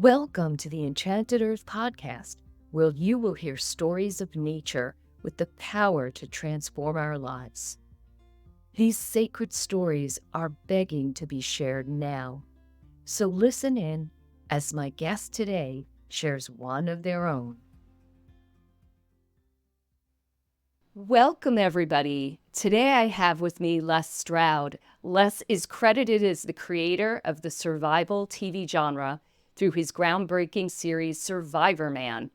Welcome to the Enchanted Earth Podcast, where you will hear stories of nature with the power to transform our lives. These sacred stories are begging to be shared now. So listen in as my guest today shares one of their own. Welcome, everybody. Today I have with me Les Stroud. Les is credited as the creator of the survival TV genre through his groundbreaking series Survivorman.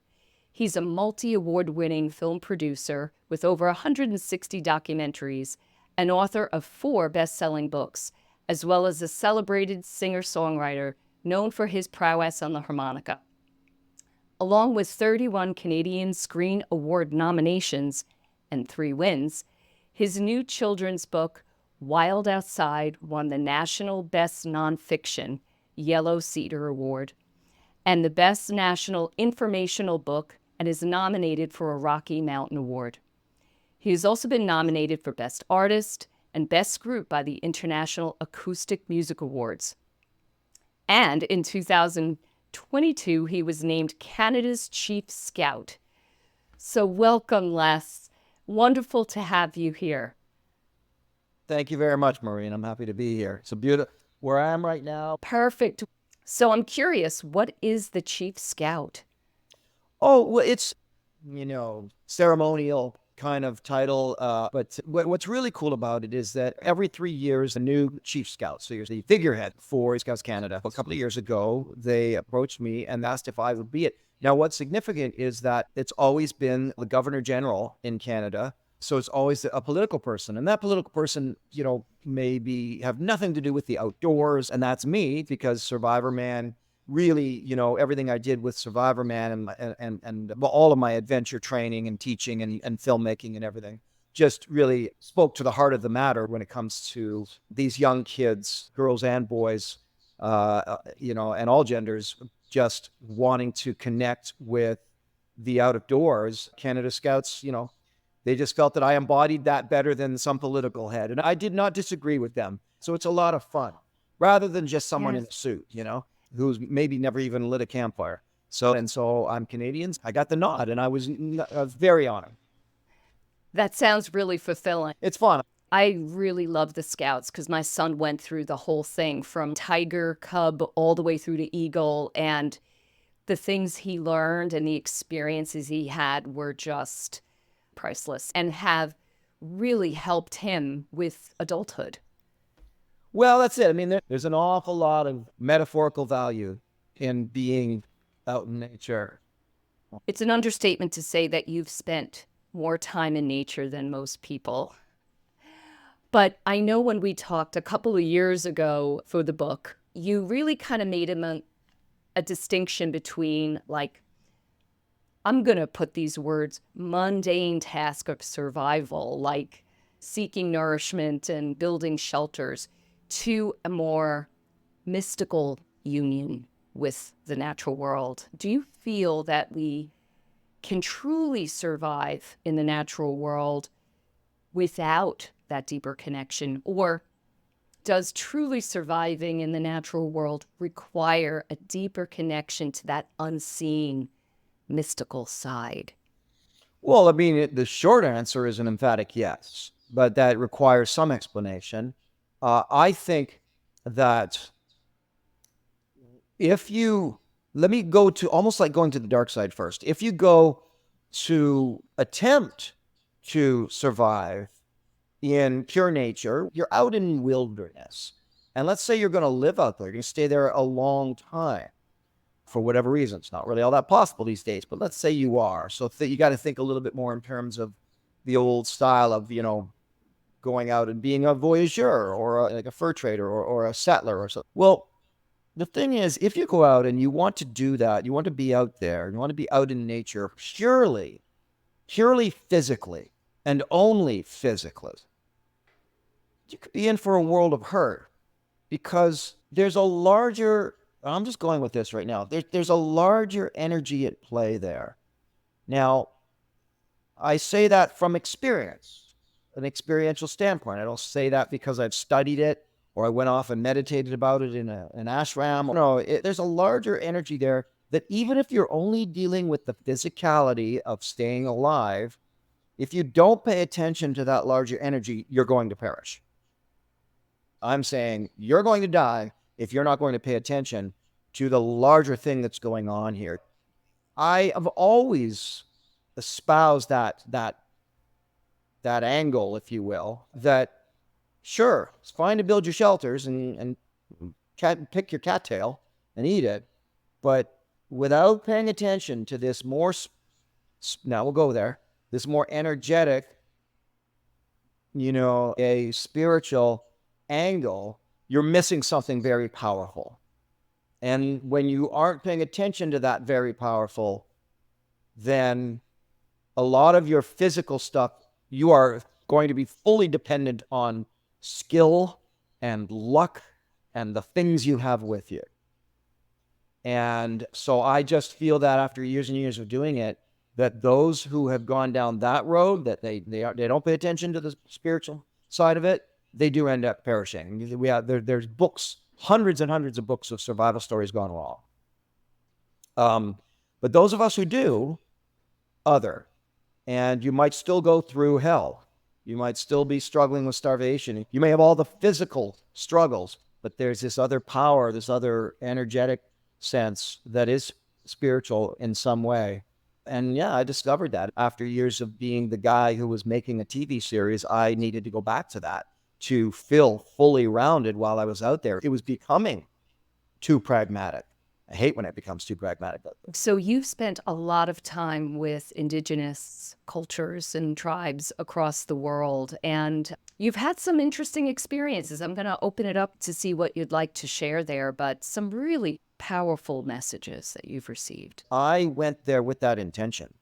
He's a multi-award-winning film producer with over 160 documentaries, and author of 4 best-selling books, as well as a celebrated singer-songwriter known for his prowess on the harmonica. Along with 31 Canadian Screen Award nominations and 3 wins, his new children's book, Wild Outside, won the National Best Nonfiction Yellow Cedar Award and the Best National Informational Book, and is nominated for a Rocky Mountain Award. He has also been nominated for Best Artist and Best Group by the International Acoustic Music Awards. And in 2022, he was named Canada's Chief Scout. So welcome, Les. Wonderful to have you here. Thank you very much, Maureen. I'm happy to be here. It's a beautiful, where I am right now. Perfect. So I'm curious, what is the Chief Scout? Oh, well, it's, ceremonial kind of title. But what's really cool about it is that every 3 years, a new Chief Scout, so you're the figurehead for Scouts Canada. A couple of years ago, they approached me and asked if I would be it. Now, what's significant is that it's always been the Governor General in Canada. So it's always a political person. And that political person, maybe have nothing to do with the outdoors. And that's me, because Survivorman really, everything I did with Survivorman and all of my adventure training and teaching and filmmaking and everything just really spoke to the heart of the matter when it comes to these young kids, girls and boys, and all genders, just wanting to connect with the out of doors. Canada Scouts, they just felt that I embodied that better than some political head. And I did not disagree with them. So it's a lot of fun, rather than just someone in a suit, who's maybe never even lit a campfire. So I'm Canadian. I got the nod, and I was very honored. That sounds really fulfilling. It's fun. I really love the Scouts because my son went through the whole thing from tiger, cub, all the way through to eagle. And the things he learned and the experiences he had were just priceless and have really helped him with adulthood. Well, that's it. I mean, there's an awful lot of metaphorical value in being out in nature. It's an understatement to say that you've spent more time in nature than most people. But I know when we talked a couple of years ago for the book, you really kind of made a distinction between, like, I'm going to put these words, mundane task of survival, like seeking nourishment and building shelters, to a more mystical union with the natural world. Do you feel that we can truly survive in the natural world without that deeper connection? Or does truly surviving in the natural world require a deeper connection to that unseen mystical side? Well, I mean, the short answer is an emphatic yes, but that requires some explanation. I think that let me go to almost like going to the dark side first. If you go to attempt to survive in pure nature, you're out in wilderness. And let's say you're going to live out there, you're going to stay there a long time. For whatever reason, it's not really all that possible these days, but let's say you are. So you got to think a little bit more in terms of the old style of, going out and being a voyageur or like a fur trader or a settler or so. Well, the thing is, if you go out and you want to do that, you want to be out there, you want to be out in nature purely physically and only physically, you could be in for a world of hurt, because there's a larger, I'm just going with this right now, there's a larger energy at play there. Now, I say that from experience, an experiential standpoint. I don't say that because I've studied it or I went off and meditated about it in an ashram. No, there's a larger energy there that even if you're only dealing with the physicality of staying alive, if you don't pay attention to that larger energy, you're going to perish. I'm saying you're going to die if you're not going to pay attention to the larger thing that's going on here. I have always espoused that angle, if you will, that sure, it's fine to build your shelters and pick your cattail and eat it, but without paying attention to this more, now we'll go there, this more energetic, a spiritual angle, you're missing something very powerful. And when you aren't paying attention to that very powerful, then a lot of your physical stuff, you are going to be fully dependent on skill and luck and the things you have with you. And so I just feel that after years and years of doing it, that those who have gone down that road, that they don't pay attention to the spiritual side of it, they do end up perishing. There's books, hundreds and hundreds of books of survival stories gone wrong. But those of us who do, and you might still go through hell. You might still be struggling with starvation. You may have all the physical struggles, but there's this other power, this other energetic sense that is spiritual in some way. And yeah, I discovered that after years of being the guy who was making a TV series. I needed to go back to that to feel fully rounded while I was out there. It was becoming too pragmatic. I hate when it becomes too pragmatic. So you've spent a lot of time with Indigenous cultures and tribes across the world, and you've had some interesting experiences. I'm going to open it up to see what you'd like to share there, but some really powerful messages that you've received. I went there with that intention,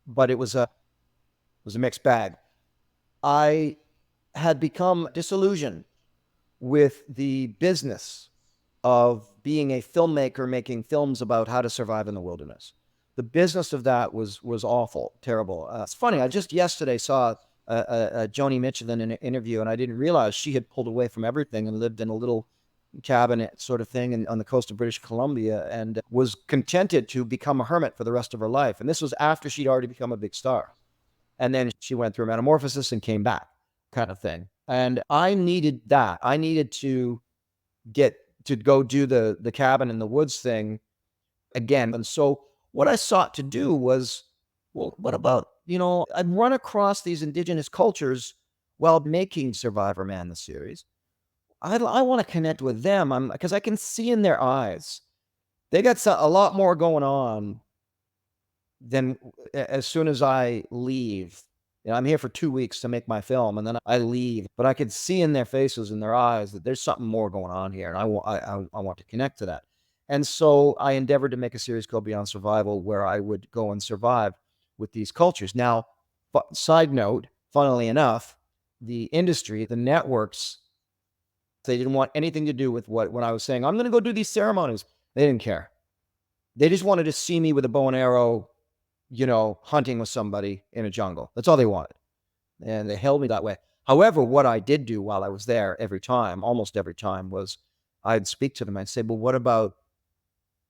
but it was a mixed bag. I had become disillusioned with the business of being a filmmaker making films about how to survive in the wilderness. The business of that was awful, terrible. It's funny, I just yesterday saw a Joni Mitchell in an interview, and I didn't realize she had pulled away from everything and lived in a little cabin sort of thing on the coast of British Columbia, and was contented to become a hermit for the rest of her life. And this was after she'd already become a big star. And then she went through a metamorphosis and came back, kind of thing. And I needed that. I needed to go do the cabin in the woods thing again. And so what I sought to do was, well, what about, I'd run across these Indigenous cultures while making Survivorman, the series. I want to connect with them because I can see in their eyes, they got a lot more going on than as soon as I leave. I'm here for 2 weeks to make my film, and then I leave. But I could see in their faces, in their eyes, that there's something more going on here, and I want to connect to that. And so I endeavored to make a series called Beyond Survival, where I would go and survive with these cultures. Now, side note, funnily enough, the industry, the networks, they didn't want anything to do with when I was saying, I'm going to go do these ceremonies. They didn't care. They just wanted to see me with a bow and arrow, hunting with somebody in a jungle. That's all they wanted. And they held me that way. However, what I did do while I was there almost every time, was I'd speak to them. I'd say, well, what about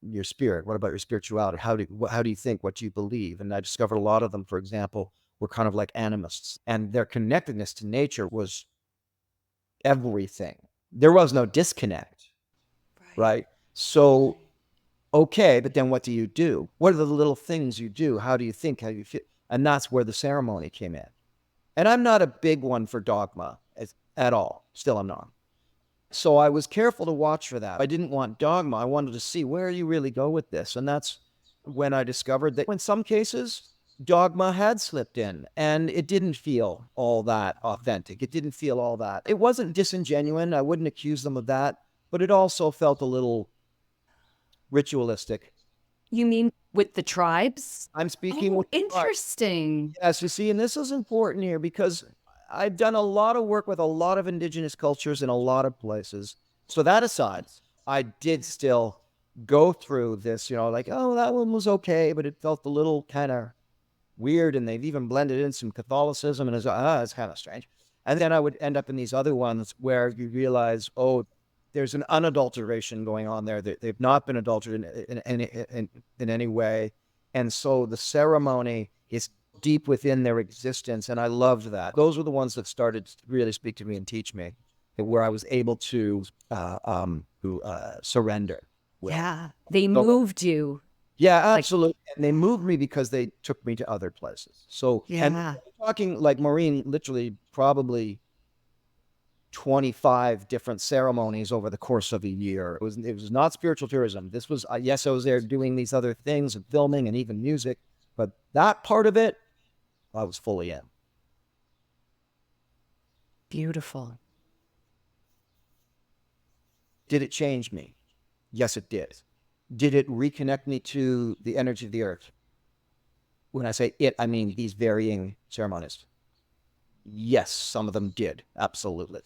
your spirit? What about your spirituality? How do you think? What do you believe? And I discovered a lot of them, for example, were kind of like animists. And their connectedness to nature was everything. There was no disconnect, right? So, okay, but then what do you do? What are the little things you do? How do you think? How do you feel? And that's where the ceremony came in. And I'm not a big one for dogma at all. Still, I'm not. So I was careful to watch for that. I didn't want dogma. I wanted to see where you really go with this. And that's when I discovered that in some cases, dogma had slipped in, and it didn't feel all that authentic. It didn't feel all that. It wasn't disingenuine. I wouldn't accuse them of that, but it also felt a little ritualistic. You mean with the tribes? I'm speaking with interesting. Yes, you see, and this is important here because I've done a lot of work with a lot of Indigenous cultures in a lot of places. So that aside, I did still go through this, like, oh, that one was okay, but it felt a little kind of weird, and they've even blended in some Catholicism, and it's kind of strange. And then I would end up in these other ones where you realize, oh, there's an unadulteration going on there. They've not been adulterated in any way. And so the ceremony is deep within their existence. And I loved that. Those were the ones that started to really speak to me and teach me, where I was able to surrender. Yeah. They So, moved you. yeah, Like, absolutely. And they moved me because they took me to other places. So, and yeah. talking like Maureen, literally probably 25 different ceremonies over the course of a year. It was not spiritual tourism. This was, yes, I was there doing these other things and filming and even music, but that part of it, I was fully in. Beautiful. Did it change me? Yes, it did. Did it reconnect me to the energy of the earth? When I say it, I mean these varying ceremonies. Yes, some of them did. Absolutely.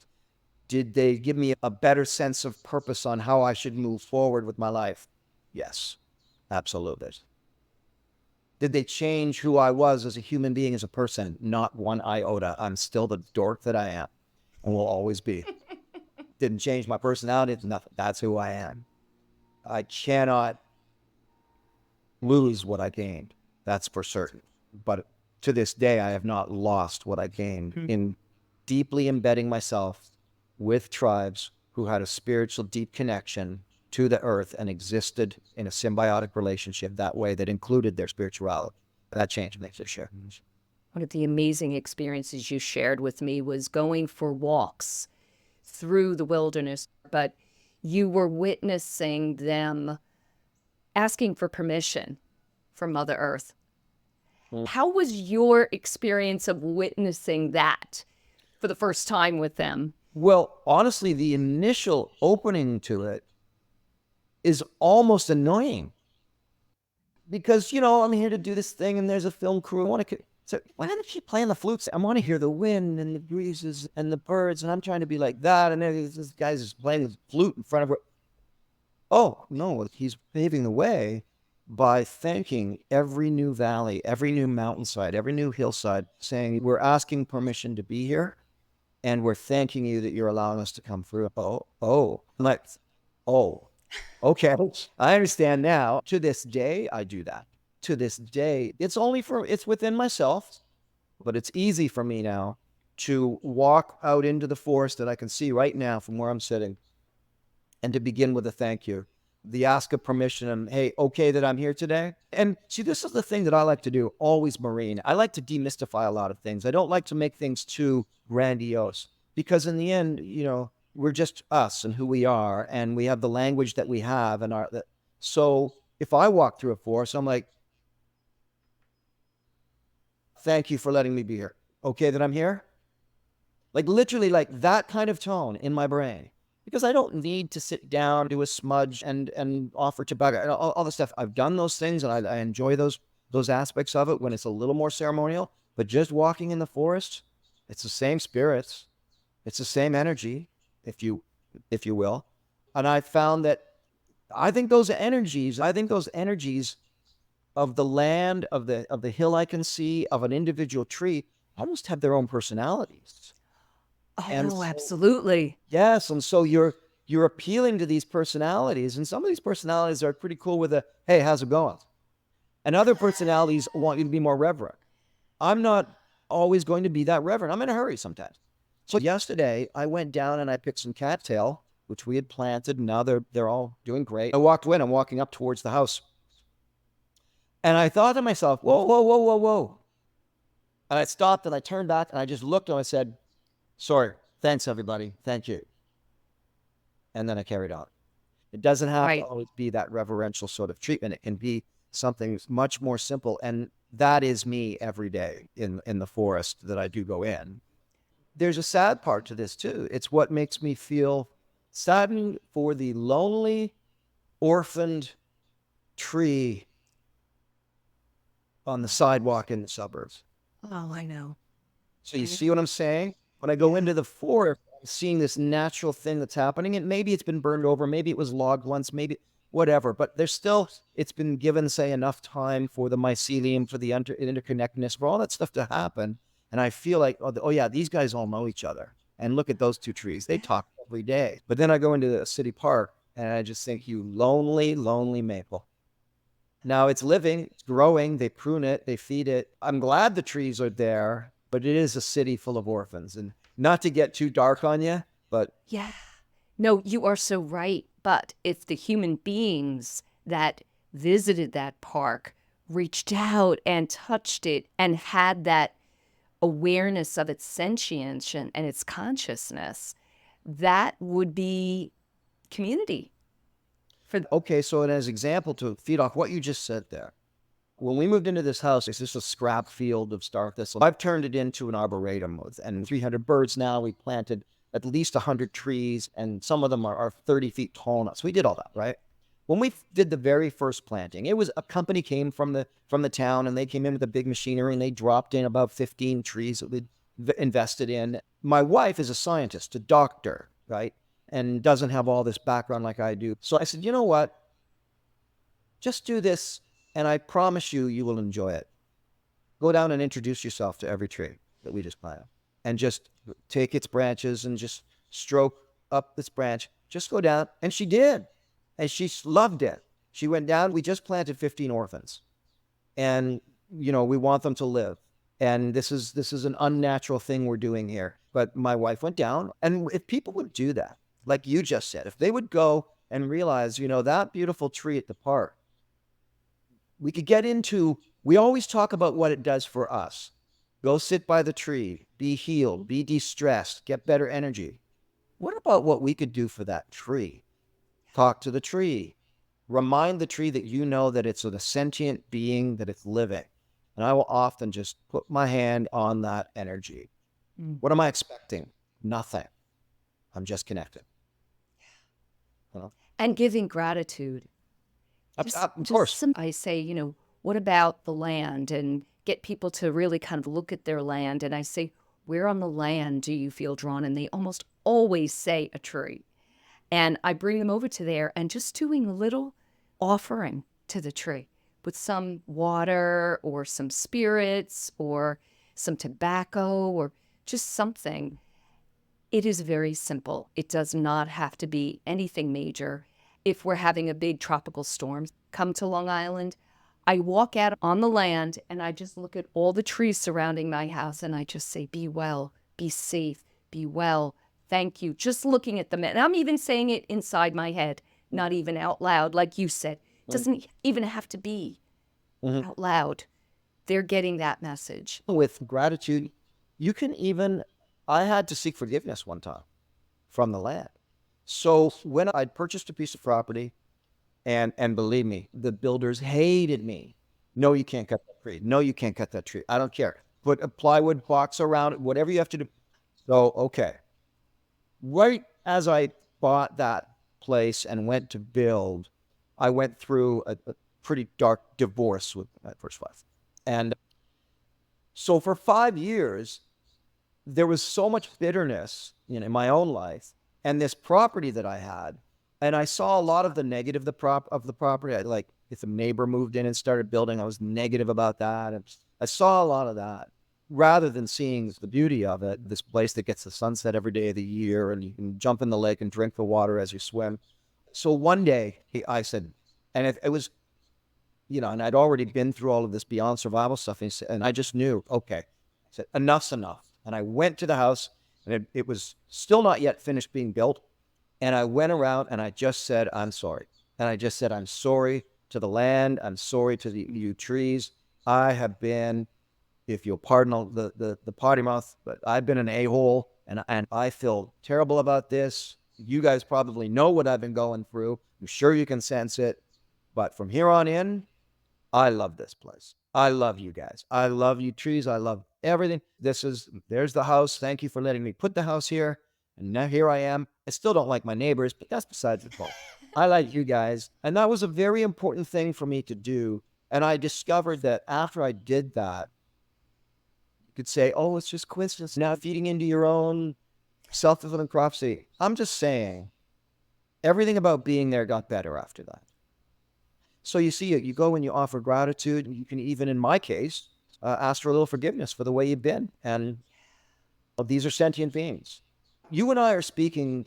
Did they give me a better sense of purpose on how I should move forward with my life? Yes, absolutely. Did they change who I was as a human being, as a person? Not one iota. I'm still the dork that I am and will always be. Didn't change my personality. It's nothing. That's who I am. I cannot lose what I gained. That's for certain. But to this day, I have not lost what I gained in deeply embedding myself with tribes who had a spiritual deep connection to the earth and existed in a symbiotic relationship that way that included their spirituality. That changed me for sure. One of the amazing experiences you shared with me was going for walks through the wilderness, but you were witnessing them asking for permission from Mother Earth. How was your experience of witnessing that for the first time with them? Well, honestly, the initial opening to it is almost annoying because, I'm here to do this thing and there's a film crew. So why don't you play on the flutes? I want to hear the wind and the breezes and the birds, and I'm trying to be like that. And then this guy's just playing his flute in front of her. Oh, no, he's paving the way by thanking every new valley, every new mountainside, every new hillside, saying, we're asking permission to be here, and we're thanking you that you're allowing us to come through. Okay. I understand now. To this day, I do that. To this day, it's within myself, but it's easy for me now to walk out into the forest that I can see right now from where I'm sitting and to begin with a thank you, the ask of permission, and hey, okay that I'm here today. And see, this is the thing that I like to do, always, Maureen. I like to demystify a lot of things. I don't like to make things too grandiose because in the end, we're just us and who we are, and we have the language that we have. So if I walk through a forest, I'm like, thank you for letting me be here. Okay that I'm here? Like literally like that kind of tone in my brain. Because I don't need to sit down, do a smudge, and offer tobacco, and all the stuff. I've done those things, and I enjoy those aspects of it when it's a little more ceremonial. But just walking in the forest, it's the same spirits, it's the same energy, if you will. And I found that I think those energies of the land, of the hill I can see, of an individual tree, almost have their own personalities. Oh, absolutely. Yes, and so you're appealing to these personalities, and some of these personalities are pretty cool with hey, how's it going? And other personalities want you to be more reverent. I'm not always going to be that reverent. I'm in a hurry sometimes. So yesterday, I went down and I picked some cattail, which we had planted, and now they're all doing great. I'm walking up towards the house. And I thought to myself, whoa, whoa, whoa, whoa, whoa. And I stopped and I turned back and I just looked and I said, sorry, thanks everybody, thank you. And then I carried on. It doesn't have to always be that reverential sort of treatment. It can be something much more simple. And that is me every day in the forest that I do go in. There's a sad part to this too. It's what makes me feel saddened for the lonely, orphaned tree on the sidewalk in the suburbs. Oh, I know. So you see what I'm saying? When I go into the forest, I'm seeing this natural thing that's happening, and maybe it's been burned over, maybe it was logged once, maybe whatever, but it's been given, say, enough time for the mycelium, for the interconnectedness, for all that stuff to happen. And I feel like, oh yeah, these guys all know each other. And look at those two trees. They talk every day. But then I go into the city park and I just think, you lonely, lonely maple. Now it's living, it's growing, they prune it, they feed it. I'm glad the trees are there, but it is a city full of orphans. And not to get too dark on you, but Yeah. No, you are so right. But if the human beings that visited that park reached out and touched it and had that awareness of its sentience and its consciousness, that would be community. okay, so as an example to feed off what you just said there, when we moved into this house, it's just a scrap field of star thistle. I've turned it into an arboretum and 300 birds now. We planted at least 100 trees, and some of them are 30 feet tall now. So we did all that, right? When we did the very first planting, it was a company came from the town, and they came in with a big machinery, and they dropped in about 15 trees that we'd invested in. My wife is a scientist, a doctor, right? And doesn't have all this background like I do. So I said, you know what? Just do this, and I promise you, you will enjoy it. Go down and introduce yourself to every tree that we just planted, and just take its branches and just stroke up this branch. Just go down. And she did. And she loved it. She went down. We just planted 15 orphans. And, we want them to live. And this is an unnatural thing we're doing here. But my wife went down. And if people would do that, like you just said, if they would go and realize, that beautiful tree at the park, we could get into, we always talk about what it does for us. Go sit by the tree, be healed, be de-stressed, get better energy. What about what we could do for that tree? Talk to the tree. Remind the tree that that it's a sentient being, that it's living. And I will often just put my hand on that energy. What am I expecting? Nothing. I'm just connected. And giving gratitude. Of course. I say, what about the land? And get people to really kind of look at their land. And I say, where on the land do you feel drawn? And they almost always say a tree. And I bring them over to there and just doing a little offering to the tree with some water or some spirits or some tobacco or just something. It is very simple. It does not have to be anything major. If we're having a big tropical storm come to Long Island, I walk out on the land and I just look at all the trees surrounding my house and I just say, be well, be safe, be well, thank you. Just looking at them. And I'm even saying it inside my head, not even out loud, like you said. It doesn't even have to be out loud. They're getting that message. With gratitude, you can even, I had to seek forgiveness one time from the land. So when I'd purchased a piece of property, and believe me, the builders hated me. No, you can't cut that tree. No, you can't cut that tree. I don't care. Put a plywood box around it, whatever you have to do. So, okay. Right as I bought that place and went to build, I went through a pretty dark divorce with my first wife. And so for 5 years, there was so much bitterness in my own life, and this property that I had. And I saw a lot of the negative of the property. Like if a neighbor moved in and started building, I was negative about that. And I saw a lot of that rather than seeing the beauty of it, this place that gets the sunset every day of the year, and you can jump in the lake and drink the water as you swim. So one day I said, and it was, and I'd already been through all of this beyond survival stuff. And I just knew, okay, I said, enough's enough. And I went to the house, and it was still not yet finished being built. And I went around and I just said, I'm sorry. And I just said, I'm sorry to the land. I'm sorry to you trees. I have been, if you'll pardon the potty mouth, but I've been an a-hole, and I feel terrible about this. You guys probably know what I've been going through. I'm sure you can sense it. But from here on in, I love this place. I love you guys. I love you trees. I love everything. There's the house. Thank you for letting me put the house here. And now here I am. I still don't like my neighbors, but that's besides the point. I like you guys. And that was a very important thing for me to do. And I discovered that after I did that, you could say, oh, it's just coincidence. Now feeding into your own self-fulfilling prophecy. I'm just saying, everything about being there got better after that. So you see, you go and you offer gratitude. You can even, in my case, ask for a little forgiveness for the way you've been. And these are sentient beings. You and I are speaking.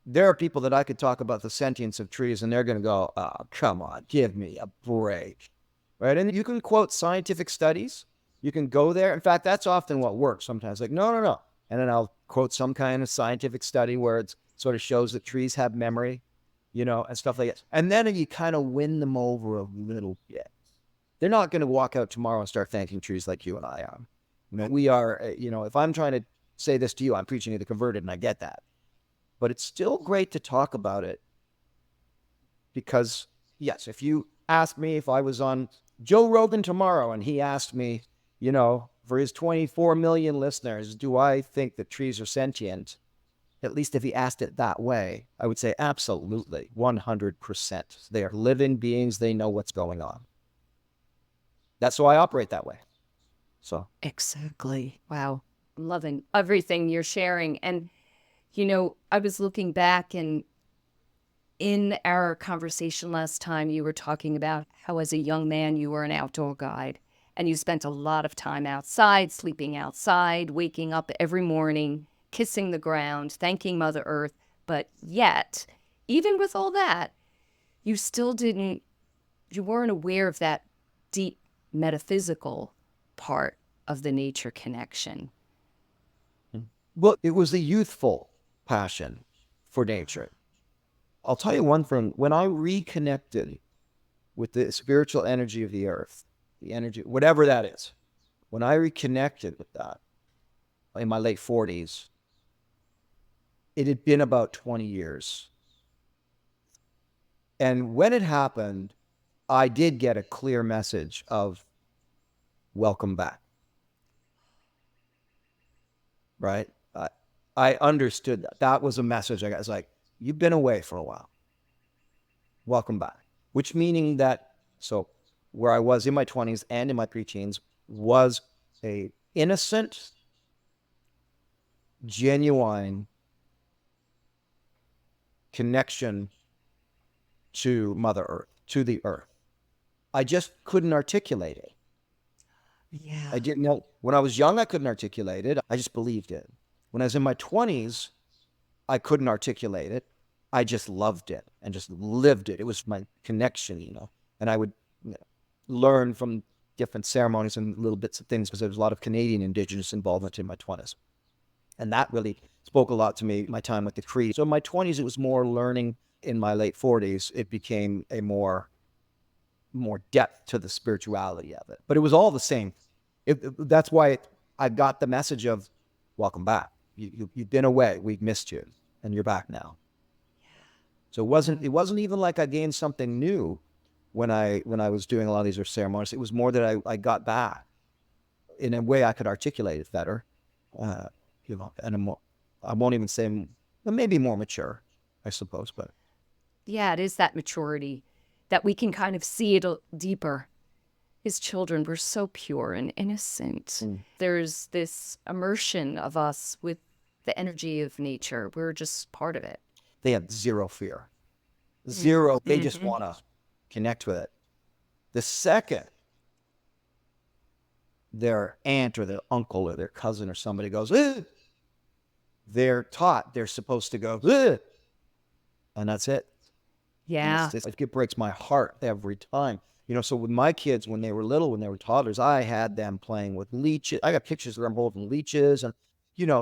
There are people that I could talk about the sentience of trees, and they're going to go, "Oh, come on, give me a break." Right? And you can quote scientific studies. You can go there. In fact, that's often what works sometimes. Like, no, no, no. And then I'll quote some kind of scientific study where it sort of shows that trees have memory, and stuff like that. And then you kind of win them over a little bit. They're not going to walk out tomorrow and start thanking trees like you and I are. We are, if I'm trying to say this to you, I'm preaching to the converted, and I get that. But it's still great to talk about it because, yes, if you ask me if I was on Joe Rogan tomorrow and he asked me, for his 24 million listeners, do I think that trees are sentient? At least if he asked it that way, I would say absolutely, 100%. They are living beings. They know what's going on. That's why I operate that way. So Exactly. Wow. I'm loving everything you're sharing. And, I was looking back, and in our conversation last time, you were talking about how as a young man, you were an outdoor guide and you spent a lot of time outside, sleeping outside, waking up every morning, kissing the ground, thanking Mother Earth. But yet, even with all that, you still you weren't aware of that deep metaphysical part of the nature connection. Well, it was a youthful passion for nature. I'll tell you one thing. When I reconnected with the spiritual energy of the earth, the energy, whatever that is, when I reconnected with that in my late 40s, it had been about 20 years. And when it happened, I did get a clear message of welcome back. Right? I understood that. That was a message I got. It's like, you've been away for a while. Welcome back. Which meaning that, so where I was in my 20s and in my preteens was a innocent, genuine connection to Mother Earth, to the earth. I just couldn't articulate it. Yeah. I didn't know. When I was young, I couldn't articulate it. I just believed it. When I was in my 20s, I couldn't articulate it. I just loved it and just lived it. It was my connection, And I would learn from different ceremonies and little bits of things because there was a lot of Canadian Indigenous involvement in my 20s. And that really spoke a lot to me, my time with the Cree. So in my 20s, it was more learning. In my late 40s, it became a more depth to the spirituality of it. But it was all the same. That's why I got the message of welcome back. You've been away. We've missed you, and you're back now. So it wasn't even like I gained something new when I was doing a lot of these ceremonies. It was more that I got back in a way I could articulate it better, and I won't even say maybe more mature, I suppose, but. Yeah, it is that maturity that we can kind of see it deeper. As children, we're so pure and innocent. There's this immersion of us with the energy of nature. We're just part of it. They have zero fear. Zero. They just want to connect with it. The second their aunt or their uncle or their cousin or somebody goes, ugh, they're taught they're supposed to go, ugh, and that's it. Yeah. It breaks my heart every time. So with my kids, when they were little, when they were toddlers, I had them playing with leeches. I got pictures of them holding leeches and,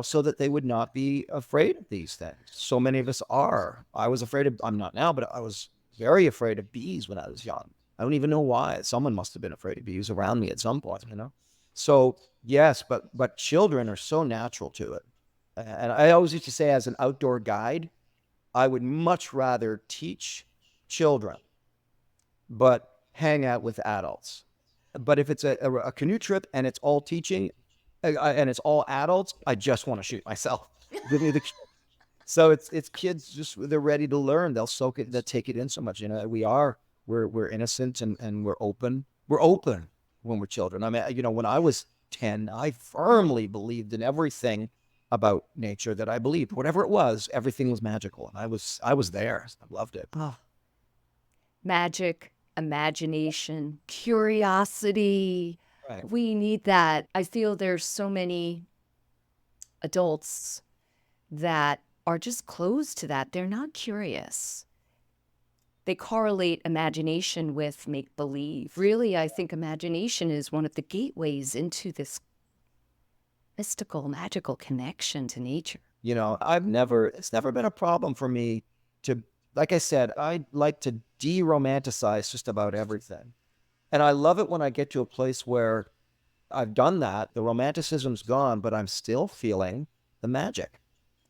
so that they would not be afraid of these things. So many of us are. I was afraid of, I'm not now, but I was very afraid of bees when I was young. I don't even know why. Someone must have been afraid of bees around me at some point, So yes, but children are so natural to it. And I always used to say, as an outdoor guide, I would much rather teach children, but hang out with adults. But if it's a canoe trip and it's all teaching and it's all adults, I just want to shoot myself. So it's kids, just they're ready to learn. They'll soak it, they'll take it in so much. We're innocent and we're open. We're open when we're children. I mean, when I was 10, I firmly believed in everything about nature that I believed. Whatever it was, everything was magical. And I was there. I loved it. Oh. Magic, imagination, curiosity. Right. We need that. I feel there's so many adults that are just closed to that. They're not curious. They correlate imagination with make believe. Really, I think imagination is one of the gateways into this mystical, magical connection to nature. You know, it's never been a problem for me to, like I said, I like to de-romanticize just about everything. And I love it when I get to a place where I've done that. The romanticism's gone, but I'm still feeling the magic.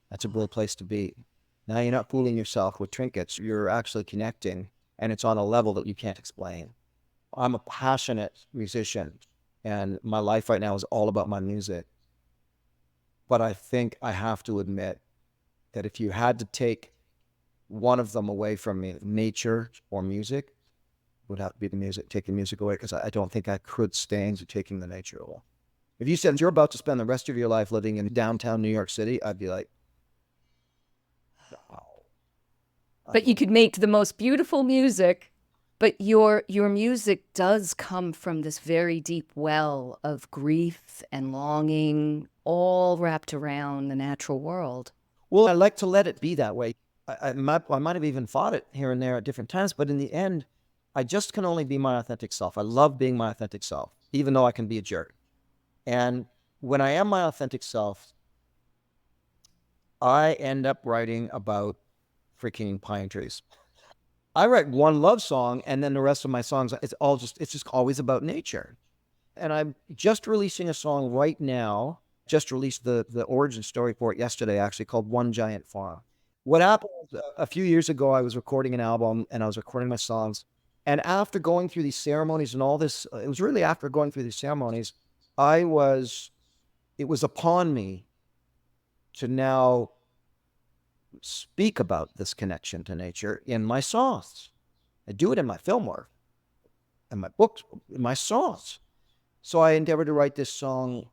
That's a good place to be. Now you're not fooling yourself with trinkets. You're actually connecting, and it's on a level that you can't explain. I'm a passionate musician, and my life right now is all about my music. But I think I have to admit that if you had to take one of them away from me, nature or music, would have to be the music, taking music away, because I don't think I could stand taking the nature away. If you said you're about to spend the rest of your life living in downtown New York City, I'd be like, no. But you could make the most beautiful music, but your music does come from this very deep well of grief and longing, all wrapped around the natural world. Well, I like to let it be that way. I might have even fought it here and there at different times, but in the end, I just can only be my authentic self. I love being my authentic self, even though I can be a jerk. And when I am my authentic self, I end up writing about freaking pine trees. I write one love song, and then the rest of my songs, it's just always about nature. And I'm just releasing a song right now. Just released the origin story for it yesterday, actually, called One Giant Farm. What happened was, a few years ago, I was recording an album and I was recording my songs. And after going through these ceremonies and all this, it was really after going through these ceremonies, it was upon me to now speak about this connection to nature in my songs. I do it in my film work, in my books, in my songs. So I endeavored to write this song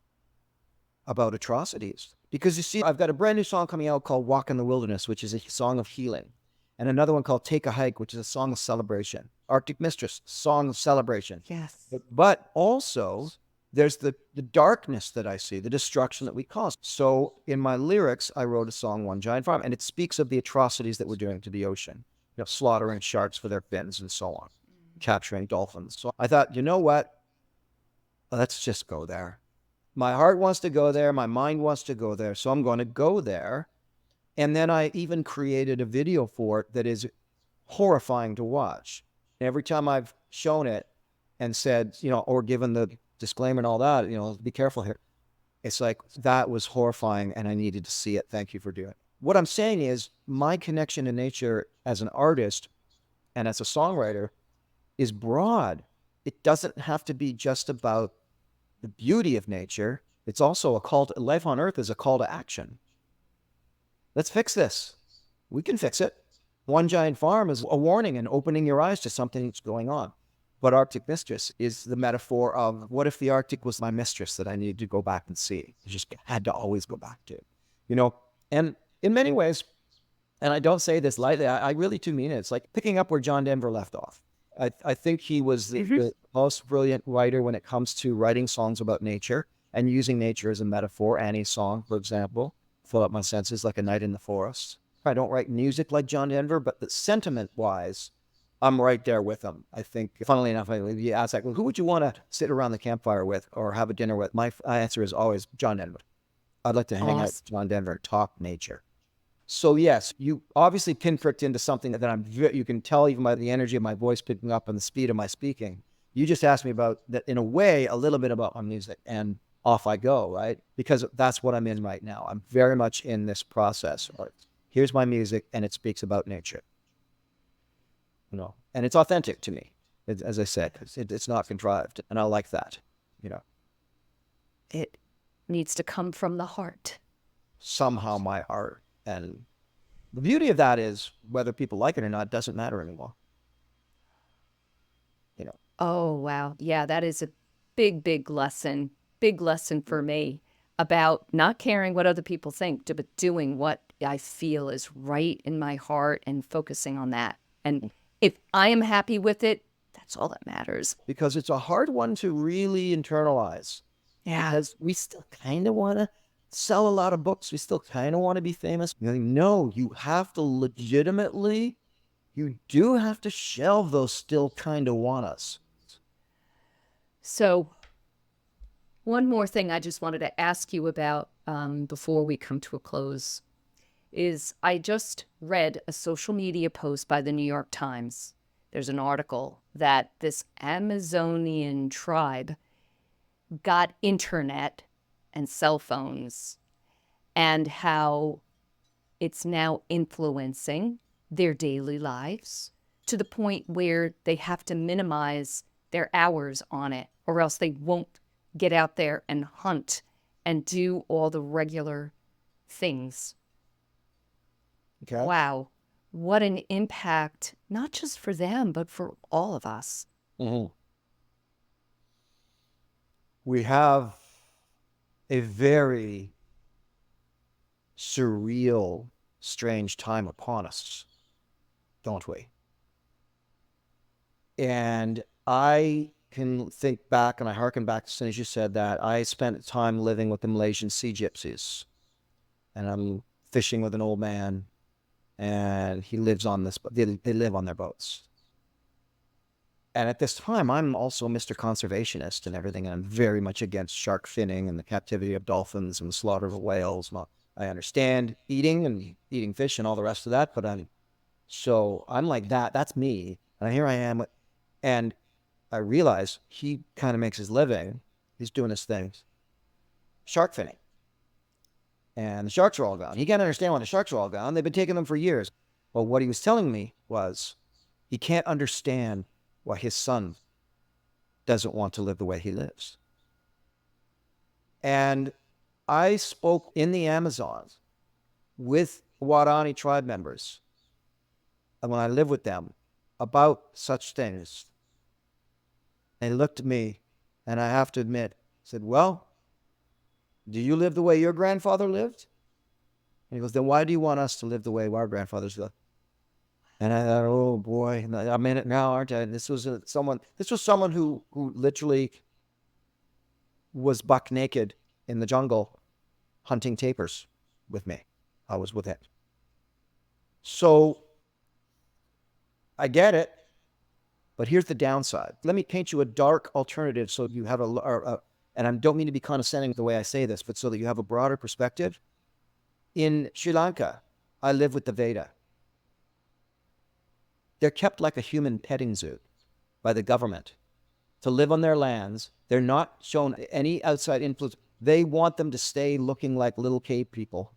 about atrocities. Because you see, I've got a brand new song coming out called Walk in the Wilderness, which is a song of healing. And another one called Take a Hike, which is a song of celebration. Arctic Mistress, song of celebration. Yes. But also, there's the darkness that I see, the destruction that we cause. So in my lyrics, I wrote a song, One Giant Farm, and it speaks of the atrocities that we're doing to the ocean. You know, slaughtering sharks for their fins and so on, capturing dolphins. So I thought, you know what? Let's just go there. My heart wants to go there. My mind wants to go there. So I'm going to go there. And then I even created a video for it that is horrifying to watch. Every time I've shown it and said, you know, or given the disclaimer and all that, you know, be careful here. It's like, that was horrifying and I needed to see it. Thank you for doing it. What I'm saying is my connection to nature as an artist and as a songwriter is broad. It doesn't have to be just about the beauty of nature. It's also life on Earth is a call to action. Let's fix this. We can fix it. One Giant Farm is a warning and opening your eyes to something that's going on. But Arctic Mistress is the metaphor of, what if the Arctic was my mistress that I needed to go back and see? I just had to always go back to, you know? And in many ways, and I don't say this lightly, I really do mean it. It's like picking up where John Denver left off. I think he was the most brilliant writer when it comes to writing songs about nature and using nature as a metaphor. Annie's song, for example, Fill Up My Senses Like a Night in the Forest. I don't write music like John Denver, but the sentiment-wise, I'm right there with him. I think, funnily enough, you ask, like, well, who would you want to sit around the campfire with or have a dinner with? My answer is always John Denver. I'd like to hang out with John Denver, talk nature. So yes, you obviously pinpricked into something that you can tell even by the energy of my voice picking up and the speed of my speaking. You just asked me about that, in a way, a little bit about my music, and off I go, right? Because that's what I'm in right now. I'm very much in this process. Here's my music, and it speaks about nature. You know, and it's authentic to me. As I said, it's not contrived, and I like that. You know, it needs to come from the heart. Somehow, my heart. And the beauty of that is, whether people like it or not doesn't matter anymore. You know. Oh, wow. Yeah, that is a big lesson for me about not caring what other people think, but doing what I feel is right in my heart and focusing on that. And if I am happy with it, that's all that matters. Because it's a hard one to really internalize. Yeah. Because we still kind of want to sell a lot of books. We still kind of want to be famous. No, you have to legitimately, you do have to shelve those still kind of want us. So one more thing I just wanted to ask you about before we come to a close is I just read a social media post by the New York Times. There's an article that this Amazonian tribe got internet and cell phones and how it's now influencing their daily lives to the point where they have to minimize their hours on it, or else they won't get out there and hunt and do all the regular things. Okay. Wow. What an impact, not just for them, but for all of us. Mm-hmm. We have a very surreal, strange time upon us, don't we? And I can think back, and I hearken back as soon as you said that, I spent time living with the Malaysian sea gypsies. And I'm fishing with an old man, and he lives on this, they live on their boats. And at this time, I'm also Mr. Conservationist and everything. And I'm very much against shark finning and the captivity of dolphins and the slaughter of whales. Well, I understand eating fish and all the rest of that, but I'm like that. That's me. And here I am. And I realize he kind of makes his living. He's doing his things. Shark finning. And the sharks are all gone. He can't understand why the sharks are all gone. They've been taking them for years. Well, what he was telling me was he can't understand why his son doesn't want to live the way he lives. And I spoke in the Amazon with Guarani tribe members, and when I lived with them, about such things. And he looked at me, and I have to admit, said, well, do you live the way your grandfather lived? And he goes, then why do you want us to live the way our grandfathers lived? And I thought, oh boy, I'm in it now, aren't I? This was someone who literally was buck naked in the jungle hunting tapirs with me. I was with him. So I get it, but here's the downside. Let me paint you a dark alternative so you have and I don't mean to be condescending the way I say this, but so that you have a broader perspective. In Sri Lanka, I live with the Veda. They're kept like a human petting zoo by the government to live on their lands. They're not shown any outside influence. They want them to stay looking like little cave people,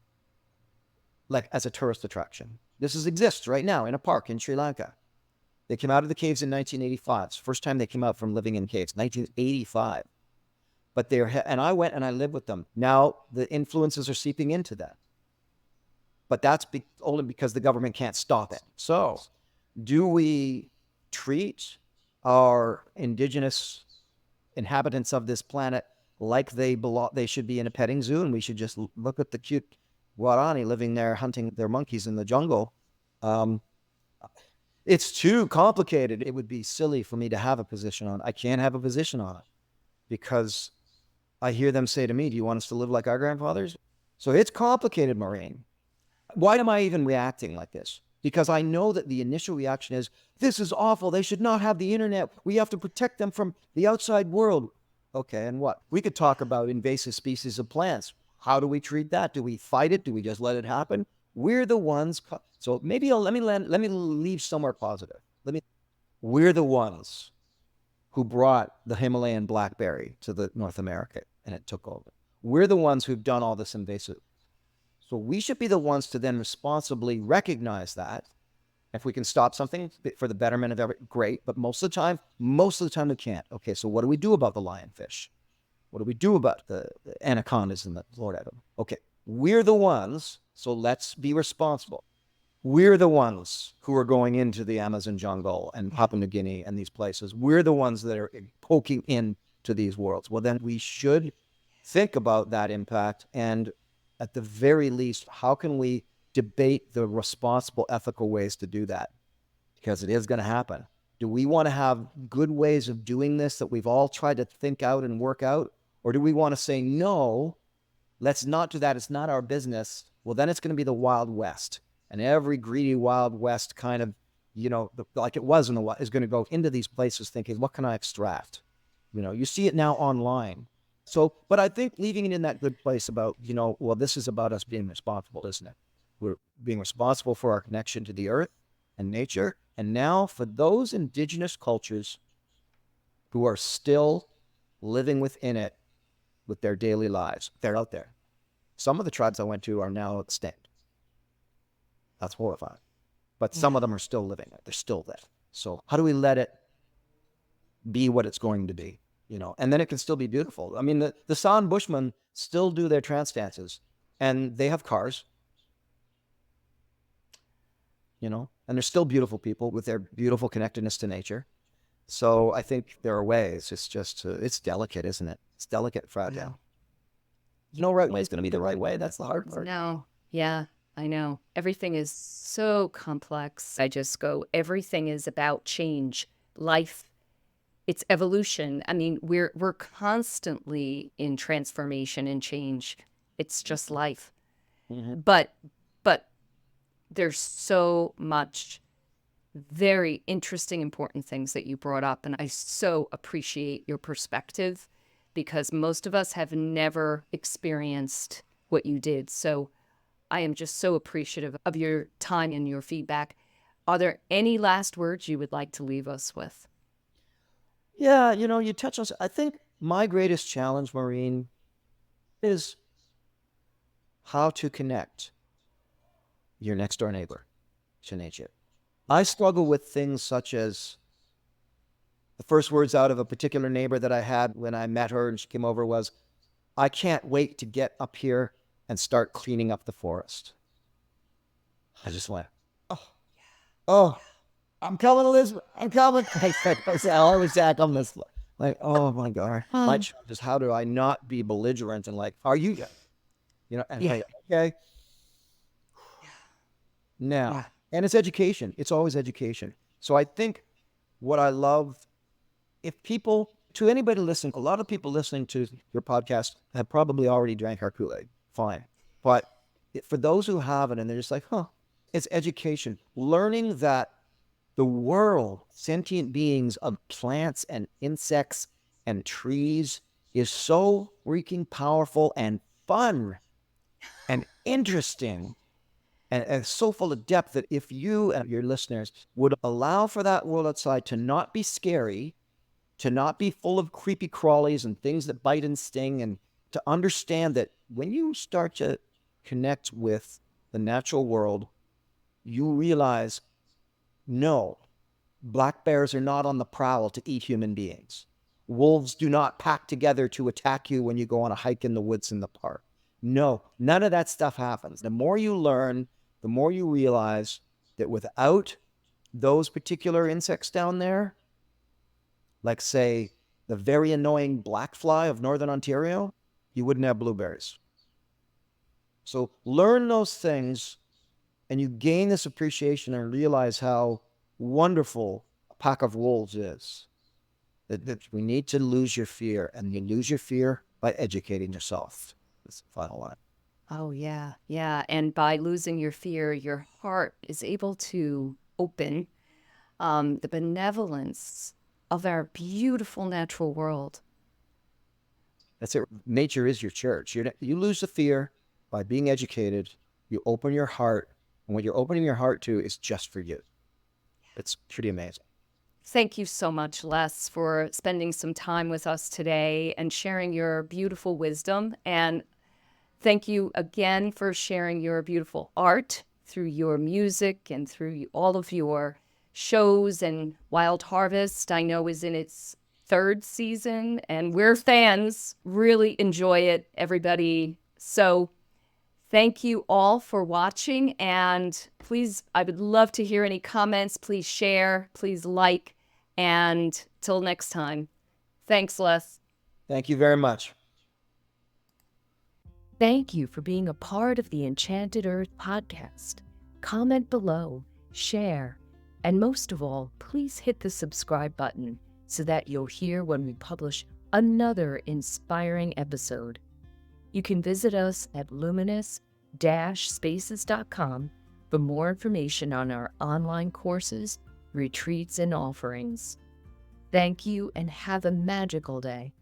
like as a tourist attraction. This exists right now in a park in Sri Lanka. They came out of the caves in 1985. It's the first time they came out from living in caves, 1985. But and I went and I lived with them. Now the influences are seeping into that. But that's only because the government can't stop it. So do we treat our indigenous inhabitants of this planet like they should be in a petting zoo, and we should just look at the cute Guarani living there hunting their monkeys in the jungle? It's too complicated. It would be silly for me to have a position on it. I can't have a position on it because I hear them say to me, do you want us to live like our grandfathers? So it's complicated, Maureen. Why am I even reacting like this? Because I know that the initial reaction is, this is awful. They should not have the internet. We have to protect them from the outside world. Okay, and what? We could talk about invasive species of plants. How do we treat that? Do we fight it? Do we just let it happen? We're the ones. So maybe let me leave somewhere positive. We're the ones who brought the Himalayan blackberry to the North America, and it took over. We're the ones who've done all this invasive. So we should be the ones to then responsibly recognize that. If we can stop something for the betterment of great, but most of the time we can't. Okay, so what do we do about the lionfish? What do we do about the anacondas in the Florida? Okay, we're the ones, so let's be responsible. We're the ones who are going into the Amazon jungle and Papua New Guinea and these places. We're the ones that are poking into these worlds. Well, then we should think about that impact, and at the very least, how can we debate the responsible, ethical ways to do that? Because it is going to happen. Do we want to have good ways of doing this that we've all tried to think out and work out? Or do we want to say, no, let's not do that. It's not our business. Well, then it's going to be the Wild West. And every greedy Wild West kind of, like it was in the Wild, is going to go into these places thinking, what can I extract? You see it now online. So, but I think leaving it in that good place about, well, this is about us being responsible, isn't it? We're being responsible for our connection to the earth and nature. And now for those indigenous cultures who are still living within it with their daily lives, they're out there. Some of the tribes I went to are now extinct. That's horrifying. But some of them are still living it. They're still there. So how do we let it be what it's going to be? And then it can still be beautiful. I mean, the San Bushmen still do their trance dances, and they have cars, and they're still beautiful people with their beautiful connectedness to nature. So I think there are ways. It's just, it's delicate, isn't it? It's delicate, fragile. No right way is going to be the right way. That's the hard part. No. Yeah, I know. Everything is so complex. I just go, everything is about change, life. It's evolution. I mean, we're constantly in transformation and change. It's just life. Mm-hmm. But there's so much very interesting, important things that you brought up. And I so appreciate your perspective because most of us have never experienced what you did. So I am just so appreciative of your time and your feedback. Are there any last words you would like to leave us with? Yeah, you touch on, I think my greatest challenge, Maureen, is how to connect your next door neighbor to nature. I struggle with things such as the first words out of a particular neighbor that I had when I met her and she came over was, I can't wait to get up here and start cleaning up the forest. I just went, oh, I'm coming, Elizabeth. I'm coming. I always say I come this way. Like, oh my God. My challenge is how do I not be belligerent and like, are you? And Yeah. okay. Now, and it's education. It's always education. So I think what I love, if people, to anybody listening, a lot of people listening to your podcast have probably already drank our Kool-Aid. Fine. But for those who haven't and they're just like, it's education. Learning that the world, sentient beings of plants and insects and trees is so freaking powerful and fun and interesting and so full of depth that if you and your listeners would allow for that world outside to not be scary, to not be full of creepy crawlies and things that bite and sting, and to understand that when you start to connect with the natural world, you realize, no, black bears are not on the prowl to eat human beings. Wolves do not pack together to attack you when you go on a hike in the woods in the park. No, none of that stuff happens. The more you learn, the more you realize that without those particular insects down there, like say the very annoying black fly of Northern Ontario, you wouldn't have blueberries. So learn those things and you gain this appreciation and realize how wonderful a pack of wolves is. That we need to lose your fear, and you lose your fear by educating yourself. That's the final line. Oh, yeah. Yeah. And by losing your fear, your heart is able to open the benevolence of our beautiful natural world. That's it. Nature is your church. You lose the fear by being educated. You open your heart. And what you're opening your heart to is just for you. It's pretty amazing. Thank you so much, Les, for spending some time with us today and sharing your beautiful wisdom. And thank you again for sharing your beautiful art through your music and through all of your shows. And Wild Harvest, I know, is in its 3rd season, and we're fans, really enjoy it, everybody. So thank you all for watching, and please, I would love to hear any comments. Please share, please like, and till next time. Thanks, Les. Thank you very much. Thank you for being a part of the Enchanted Earth podcast. Comment below, share, And most of all, please hit the subscribe button so that you'll hear when we publish another inspiring episode. You can visit us at luminous-spaces.com for more information on our online courses, retreats, and offerings. Thank you and have a magical day.